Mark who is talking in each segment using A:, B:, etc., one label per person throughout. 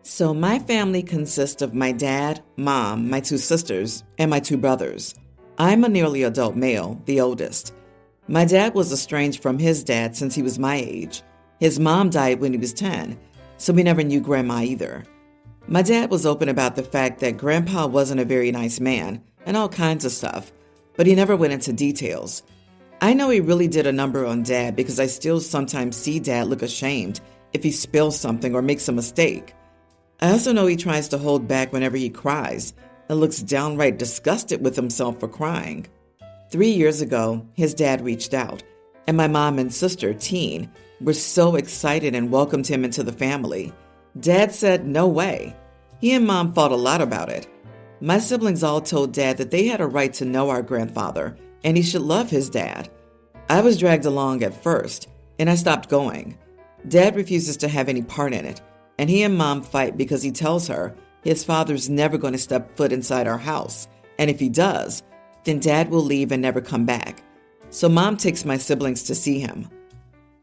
A: So my family consists of my dad, mom, my two sisters, and my two brothers. I'm a nearly adult male, the oldest. My dad was estranged from his dad since he was my age. His mom died when he was 10, so we never knew Grandma either. My dad was open about the fact that Grandpa wasn't a very nice man and all kinds of stuff, but he never went into details. I know he really did a number on Dad because I still sometimes see Dad look ashamed if he spills something or makes a mistake. I also know he tries to hold back whenever he cries and looks downright disgusted with himself for crying. 3 years ago, his dad reached out, and my mom and sister, Teen, were so excited and welcomed him into the family. Dad said no way. He and Mom fought a lot about it. My siblings all told Dad that they had a right to know our grandfather and he should love his dad. I was dragged along at first, and I stopped going. Dad refuses to have any part in it, and he and Mom fight because he tells her his father's never going to step foot inside our house, and if he does, then Dad will leave and never come back. So Mom takes my siblings to see him.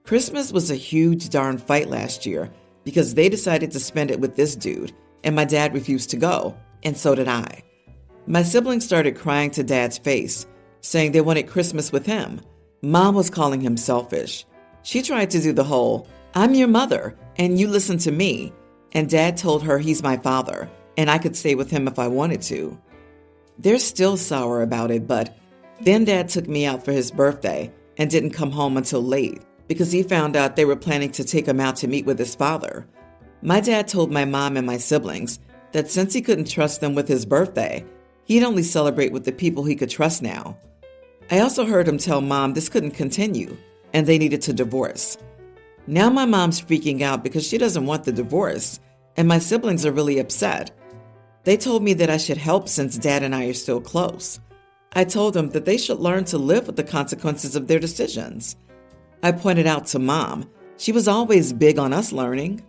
A: Christmas was a huge darn fight last year because they decided to spend it with this dude, and my dad refused to go, and so did I. My siblings started crying to Dad's face, saying they wanted Christmas with him. Mom was calling him selfish. She tried to do the whole, I'm your mother, and you listen to me, and Dad told her he's my father, and I could stay with him if I wanted to. They're still sour about it, but then Dad took me out for his birthday and didn't come home until late because he found out they were planning to take him out to meet with his father. My dad told my mom and my siblings that since he couldn't trust them with his birthday, he'd only celebrate with the people he could trust now. I also heard him tell Mom this couldn't continue and they needed to divorce. Now my mom's freaking out because she doesn't want the divorce, and my siblings are really upset. They told me that I should help since Dad and I are still close. I told them that they should learn to live with the consequences of their decisions. I pointed out to Mom, she was always big on us learning.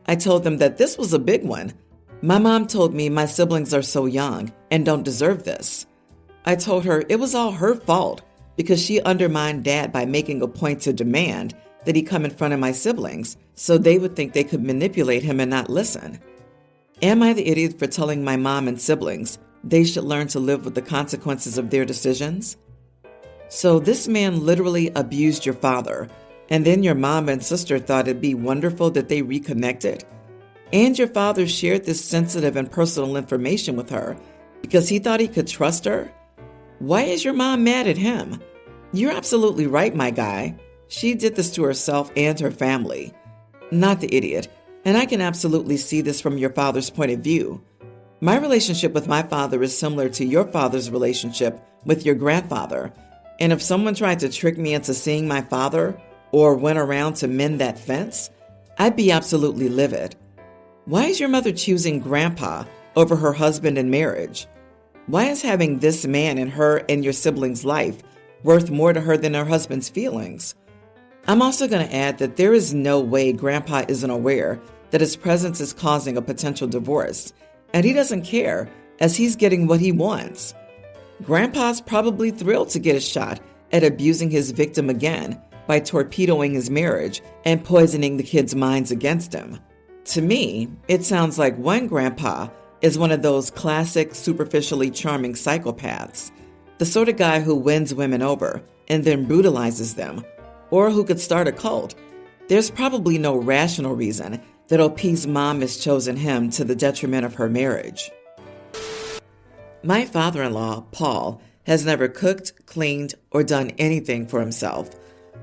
A: I told them that this was a big one. My mom told me my siblings are so young and don't deserve this. I told her it was all her fault because she undermined Dad by making a point to demand that he come in front of my siblings so they would think they could manipulate him and not listen. Am I the idiot for telling my mom and siblings they should learn to live with the consequences of their decisions? So this man literally abused your father, and then your mom and sister thought it'd be wonderful that they reconnected? And your father shared this sensitive and personal information with her because he thought he could trust her? Why is your mom mad at him? You're absolutely right, my guy. She did this to herself and her family. Not the idiot, and I can absolutely see this from your father's point of view. My relationship with my father is similar to your father's relationship with your grandfather, and if someone tried to trick me into seeing my father or went around to mend that fence, I'd be absolutely livid. Why is your mother choosing Grandpa over her husband in marriage? Why is having this man in her and your siblings' life worth more to her than her husband's feelings? I'm also going to add that there is no way Grandpa isn't aware that his presence is causing a potential divorce, and he doesn't care as he's getting what he wants. Grandpa's probably thrilled to get a shot at abusing his victim again by torpedoing his marriage and poisoning the kids' minds against him. To me, it sounds like one grandpa is one of those classic superficially charming psychopaths, the sort of guy who wins women over and then brutalizes them, or who could start a cult. There's probably no rational reason that OP's mom has chosen him to the detriment of her marriage. My father-in-law, Paul, has never cooked, cleaned, or done anything for himself.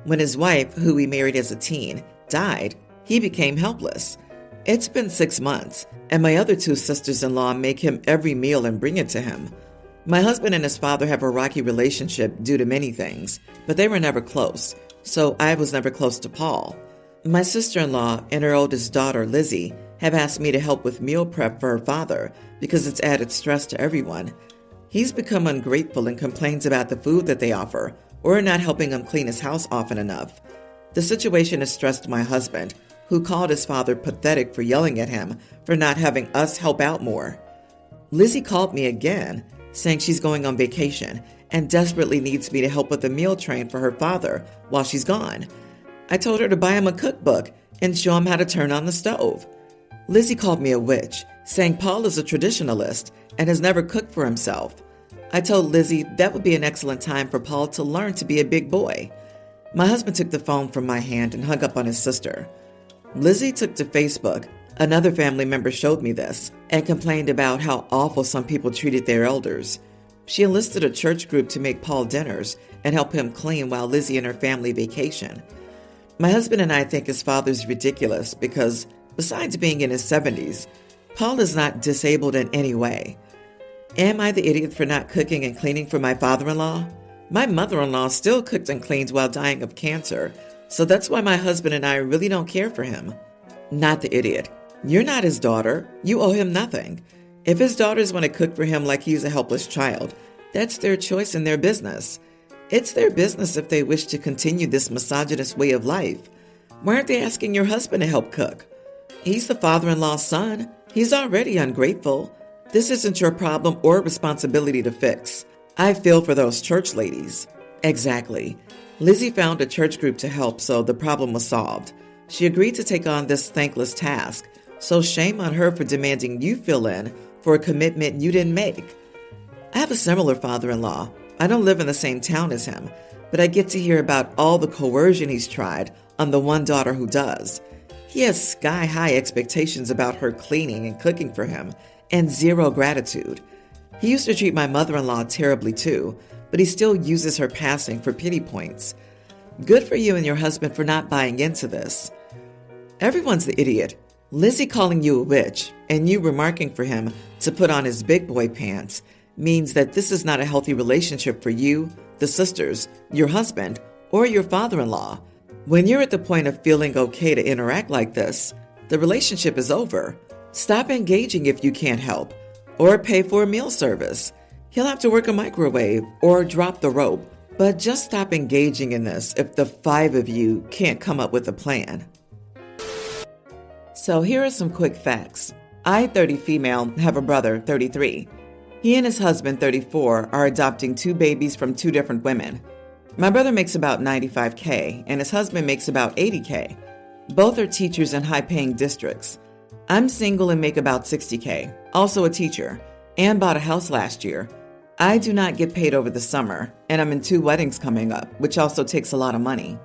A: When his wife, who he married as a teen, died, he became helpless. It's been 6 months, and my other two sisters-in-law make him every meal and bring it to him. My husband and his father have a rocky relationship due to many things, but they were never close, so I was never close to Paul. My sister-in-law and her oldest daughter, Lizzie, have asked me to help with meal prep for her father because it's added stress to everyone. He's become ungrateful and complains about the food that they offer or not helping him clean his house often enough. The situation has stressed my husband, who called his father pathetic for yelling at him for not having us help out more. Lizzie called me again, saying she's going on vacation and desperately needs me to help with the meal train for her father while she's gone. I told her to buy him a cookbook and show him how to turn on the stove. Lizzie called me a witch, saying Paul is a traditionalist and has never cooked for himself. I told Lizzie that would be an excellent time for Paul to learn to be a big boy. My husband took the phone from my hand and hung up on his sister. Lizzie took to Facebook. Another family member showed me this and complained about how awful some people treated their elders. She enlisted a church group to make Paul dinners and help him clean while Lizzie and her family vacation. My husband and I think his father's ridiculous because, besides being in his 70s, Paul is not disabled in any way. Am I the idiot for not cooking and cleaning for my father-in-law? My mother-in-law still cooked and cleaned while dying of cancer, so that's why my husband and I really don't care for him. Not the idiot. You're not his daughter. You owe him nothing. If his daughters want to cook for him like he's a helpless child, that's their choice and their business. It's their business if they wish to continue this misogynist way of life. Why aren't they asking your husband to help cook? He's the father-in-law's son. He's already ungrateful. This isn't your problem or responsibility to fix. I feel for those church ladies. Exactly. Lizzie found a church group to help, so the problem was solved. She agreed to take on this thankless task, so shame on her for demanding you fill in for a commitment you didn't make. I have a similar father-in-law. I don't live in the same town as him, but I get to hear about all the coercion he's tried on the one daughter who does. He has sky-high expectations about her cleaning and cooking for him, and zero gratitude. He used to treat my mother-in-law terribly too, but he still uses her passing for pity points. Good for you and your husband for not buying into this. Everyone's the idiot. Lizzie calling you a witch and you remarking for him to put on his big boy pants means that this is not a healthy relationship for you, the sisters, your husband, or your father-in-law. When you're at the point of feeling okay to interact like this, the relationship is over. Stop engaging if you can't help, or pay for a meal service. He'll have to work a microwave or drop the rope, but just stop engaging in this if the 5 of you can't come up with a plan. So here are some quick facts. I, 30 female, have a brother, 33. He and his husband, 34, are adopting 2 babies from 2 different women. My brother makes about $95K and his husband makes about $80K. Both are teachers in high-paying districts. I'm single and make about $60K, also a teacher, and bought a house last year. I do not get paid over the summer, and I'm in 2 weddings coming up, which also takes a lot of money.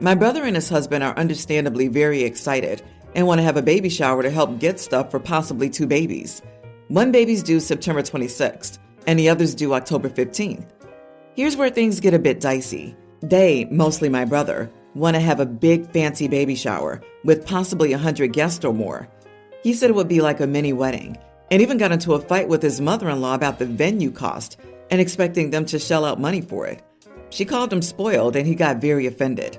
A: My brother and his husband are understandably very excited and want to have a baby shower to help get stuff for possibly 2 babies. One baby's due September 26th, and the other's due October 15th. Here's where things get a bit dicey. They, mostly my brother, want to have a big fancy baby shower with possibly 100 guests or more. He said it would be like a mini wedding, and even got into a fight with his mother-in-law about the venue cost and expecting them to shell out money for it. She called him spoiled and he got very offended.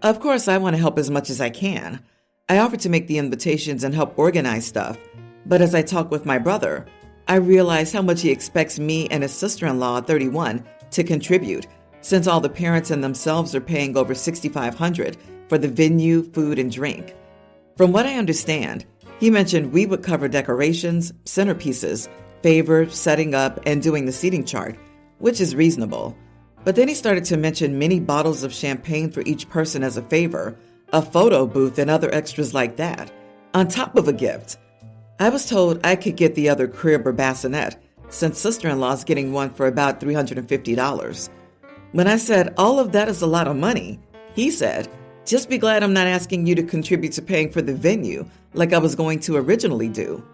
A: Of course, I want to help as much as I can. I offered to make the invitations and help organize stuff, but as I talked with my brother, I realized how much he expects me and his sister-in-law, 31, to contribute, since all the parents and themselves are paying over $6,500 for the venue, food, and drink. From what I understand, he mentioned we would cover decorations, centerpieces, favor, setting up, and doing the seating chart, which is reasonable. But then he started to mention many bottles of champagne for each person as a favor, a photo booth, and other extras like that, on top of a gift. I was told I could get the other crib or bassinet, since sister-in-law's getting one for about $350. When I said all of that is a lot of money, he said, just be glad I'm not asking you to contribute to paying for the venue like I was going to originally do.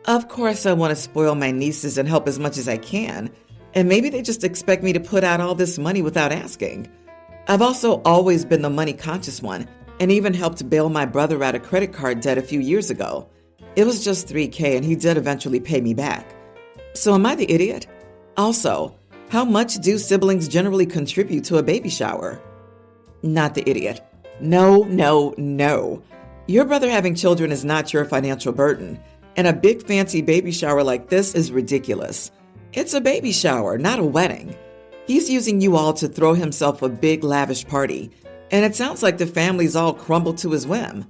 A: Of course, I want to spoil my nieces and help as much as I can, and maybe they just expect me to put out all this money without asking. I've also always been the money-conscious one, and even helped bail my brother out of credit card debt a few years ago. It was just $3K, and he did eventually pay me back. So am I the idiot? Also, how much do siblings generally contribute to a baby shower? Not the idiot. No, no, no. Your brother having children is not your financial burden, and a big fancy baby shower like this is ridiculous. It's a baby shower, not a wedding. He's using you all to throw himself a big lavish party, and it sounds like the family's all crumbled to his whim.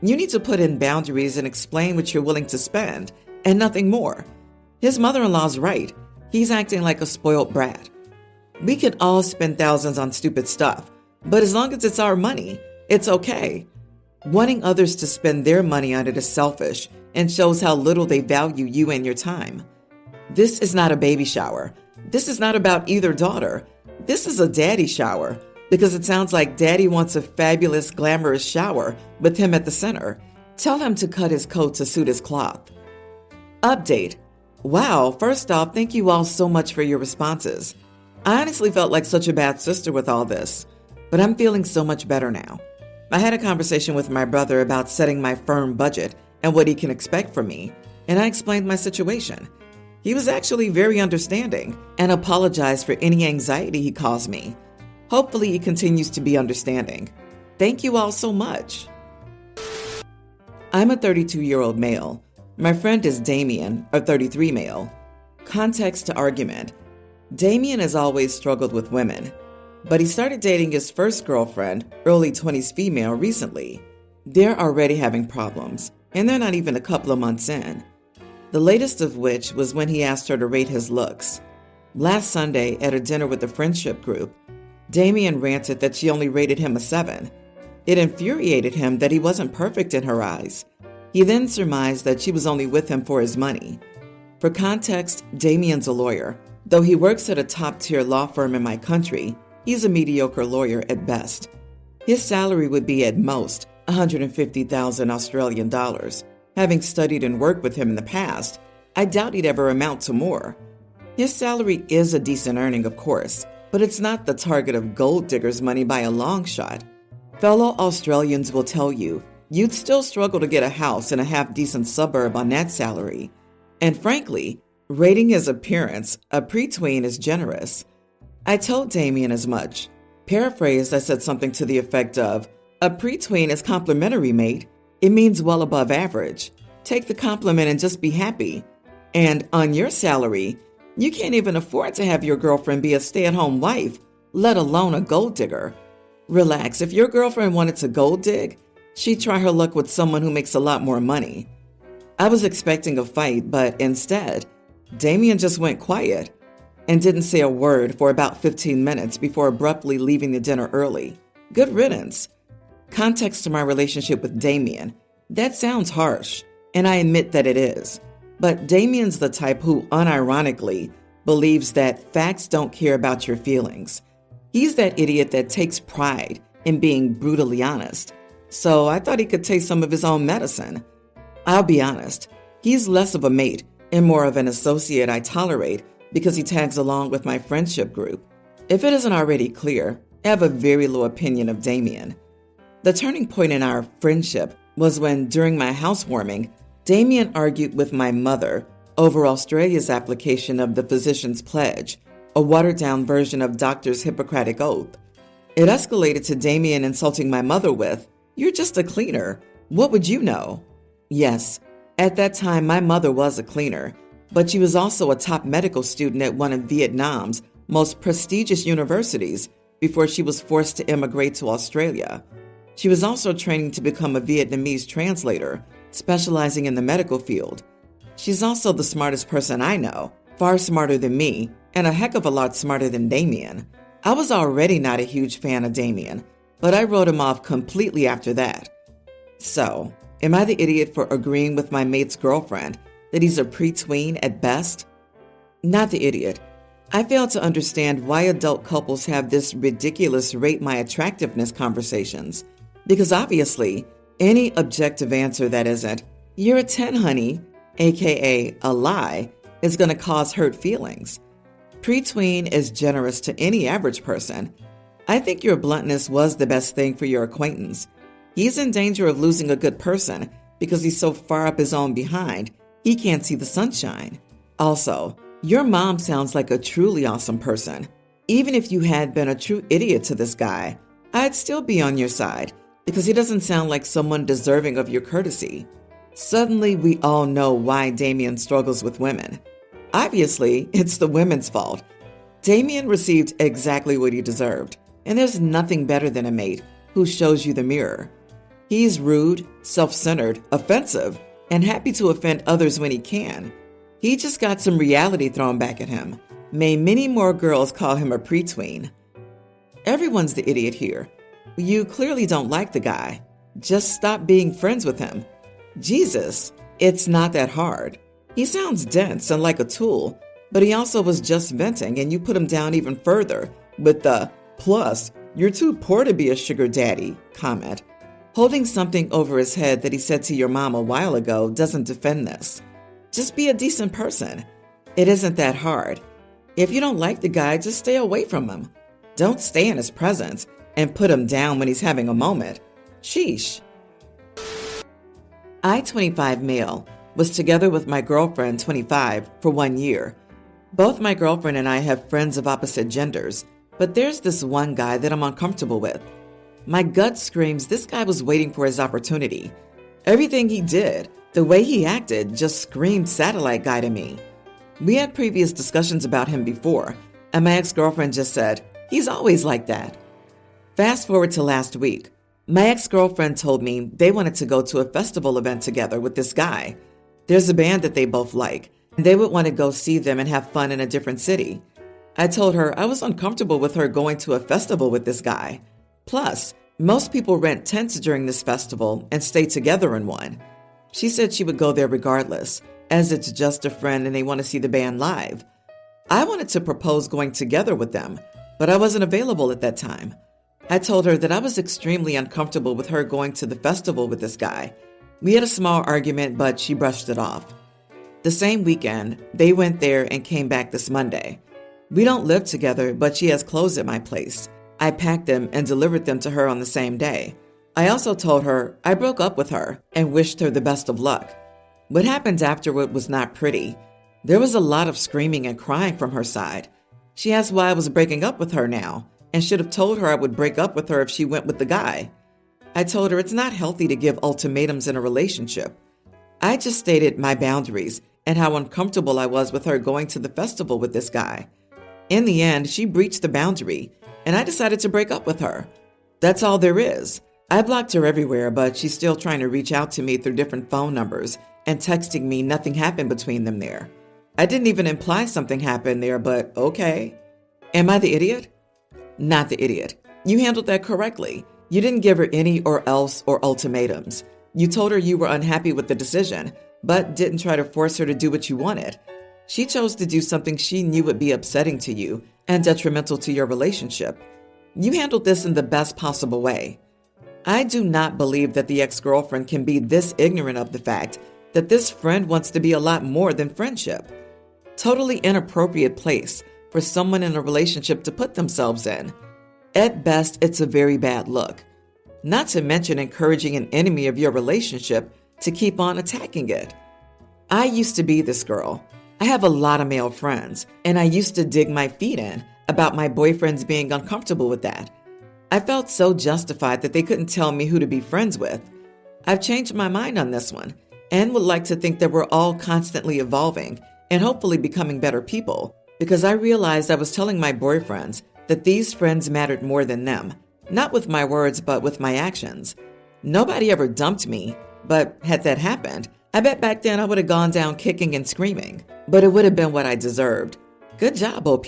A: You need to put in boundaries and explain what you're willing to spend, and nothing more. His mother-in-law's right. He's acting like a spoiled brat. We can all spend thousands on stupid stuff, but as long as it's our money, it's okay. Wanting others to spend their money on it is selfish and shows how little they value you and your time. This is not a baby shower. This is not about either daughter. This is a daddy shower because it sounds like daddy wants a fabulous, glamorous shower with him at the center. Tell him to cut his coat to suit his cloth. Update. Wow, first off, thank you all so much for your responses. I honestly felt like such a bad sister with all this, but I'm feeling so much better now. I had a conversation with my brother about setting my firm budget and what he can expect from me, and I explained my situation. He was actually very understanding and apologized for any anxiety he caused me. Hopefully he continues to be understanding. Thank you all so much. I'm a 32-year-old male. My friend is Damien, a 33 male. Context to argument. Damien has always struggled with women, but he started dating his first girlfriend, early 20s female, recently. They're already having problems, and they're not even a couple of months in. The latest of which was when he asked her to rate his looks. Last Sunday, at a dinner with the friendship group, Damien ranted that she only rated him a 7. It infuriated him that he wasn't perfect in her eyes. He then surmised that she was only with him for his money. For context, Damien's a lawyer. Though he works at a top-tier law firm in my country, he's a mediocre lawyer at best. His salary would be at most 150,000 Australian dollars. Having studied and worked with him in the past, I doubt he'd ever amount to more. His salary is a decent earning, of course, but it's not the target of gold diggers' money by a long shot. Fellow Australians will tell you, you'd still struggle to get a house in a half-decent suburb on that salary. And frankly, rating his appearance, a pre-tween, is generous. I told Damien as much. Paraphrased, I said something to the effect of, a pre-tween is complimentary, mate. It means well above average. Take the compliment and just be happy. And on your salary, you can't even afford to have your girlfriend be a stay-at-home wife, let alone a gold digger. Relax, if your girlfriend wanted to gold dig, she'd try her luck with someone who makes a lot more money. I was expecting a fight, but instead, Damien just went quiet and didn't say a word for about 15 minutes before abruptly leaving the dinner early. Good riddance. Context to my relationship with Damien. That sounds harsh, and I admit that it is. But Damien's the type who, unironically, believes that facts don't care about your feelings. He's that idiot that takes pride in being brutally honest. So I thought he could taste some of his own medicine. I'll be honest, he's less of a mate and more of an associate I tolerate because he tags along with my friendship group. If it isn't already clear, I have a very low opinion of Damien. The turning point in our friendship was when, during my housewarming, Damien argued with my mother over Australia's application of the Physician's Pledge, a watered-down version of doctors' Hippocratic Oath. It escalated to Damien insulting my mother with, "You're just a cleaner. What would you know?" Yes, at that time my mother was a cleaner, but she was also a top medical student at one of Vietnam's most prestigious universities before she was forced to immigrate to Australia. She was also training to become a Vietnamese translator, specializing in the medical field. She's also the smartest person I know, far smarter than me, and a heck of a lot smarter than Damien. I was already not a huge fan of Damien, but I wrote him off completely after that. So, am I the idiot for agreeing with my mate's girlfriend that he's a pre-tween at best? Not the idiot. I fail to understand why adult couples have this ridiculous rate my attractiveness conversations. Because obviously, any objective answer that isn't, "You're a 10, honey," aka a lie, is going to cause hurt feelings. Pre-tween is generous to any average person. I think your bluntness was the best thing for your acquaintance. He's in danger of losing a good person because he's so far up his own behind, he can't see the sunshine. Also, your mom sounds like a truly awesome person. Even if you had been a true idiot to this guy, I'd still be on your side because he doesn't sound like someone deserving of your courtesy. Suddenly, we all know why Damien struggles with women. Obviously, it's the women's fault. Damien received exactly what he deserved, and there's nothing better than a mate who shows you the mirror. He's rude, self-centered, offensive, and happy to offend others when he can. He just got some reality thrown back at him. May many more girls call him a pre-tween. Everyone's the idiot here. You clearly don't like the guy. Just stop being friends with him. Jesus, it's not that hard. He sounds dense and like a tool, but he also was just venting and you put him down even further with the "plus, you're too poor to be a sugar daddy" comment. Holding something over his head that he said to your mom a while ago doesn't defend this. Just be a decent person. It isn't that hard. If you don't like the guy, just stay away from him. Don't stay in his presence and put him down when he's having a moment. Sheesh. I, 25 male, was together with my girlfriend, 25, for 1 year. Both my girlfriend and I have friends of opposite genders, but there's this one guy that I'm uncomfortable with. My gut screams this guy was waiting for his opportunity. Everything he did, the way he acted, just screamed satellite guy to me. We had previous discussions about him before, and my ex-girlfriend just said, "He's always like that." Fast forward to last week. My ex-girlfriend told me they wanted to go to a festival event together with this guy. There's a band that they both like, and they would want to go see them and have fun in a different city. I told her I was uncomfortable with her going to a festival with this guy. Plus, most people rent tents during this festival and stay together in one. She said she would go there regardless, as it's just a friend and they want to see the band live. I wanted to propose going together with them, but I wasn't available at that time. I told her that I was extremely uncomfortable with her going to the festival with this guy. We had a small argument, but she brushed it off. The same weekend, they went there and came back this Monday. We don't live together, but she has clothes at my place. I packed them and delivered them to her on the same day. I also told her I broke up with her and wished her the best of luck. What happened afterward was not pretty. There was a lot of screaming and crying from her side. She asked why I was breaking up with her now, and should have told her I would break up with her if she went with the guy. I told her it's not healthy to give ultimatums in a relationship. I just stated my boundaries and how uncomfortable I was with her going to the festival with this guy. In the end, she breached the boundary, and I decided to break up with her. That's all there is. I blocked her everywhere, but she's still trying to reach out to me through different phone numbers and texting me nothing happened between them there. I didn't even imply something happened there, but okay. Am I the idiot? Not the idiot. You handled that correctly. You didn't give her any or else or ultimatums. You told her you were unhappy with the decision, but didn't try to force her to do what you wanted. She chose to do something she knew would be upsetting to you and detrimental to your relationship. You handled this in the best possible way. I do not believe that the ex-girlfriend can be this ignorant of the fact that this friend wants to be a lot more than friendship. Totally inappropriate place for someone in a relationship to put themselves in. At best, it's a very bad look. Not to mention encouraging an enemy of your relationship to keep on attacking it. I used to be this girl. I have a lot of male friends, and I used to dig my feet in about my boyfriends being uncomfortable with that. I felt so justified that they couldn't tell me who to be friends with. I've changed my mind on this one and would like to think that we're all constantly evolving and hopefully becoming better people, because I realized I was telling my boyfriends that these friends mattered more than them, not with my words, but with my actions. Nobody ever dumped me, but had that happened, I bet back then I would have gone down kicking and screaming, but it would have been what I deserved. Good job, OP.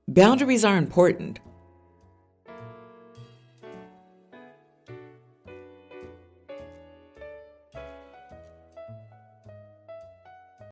A: Boundaries are important.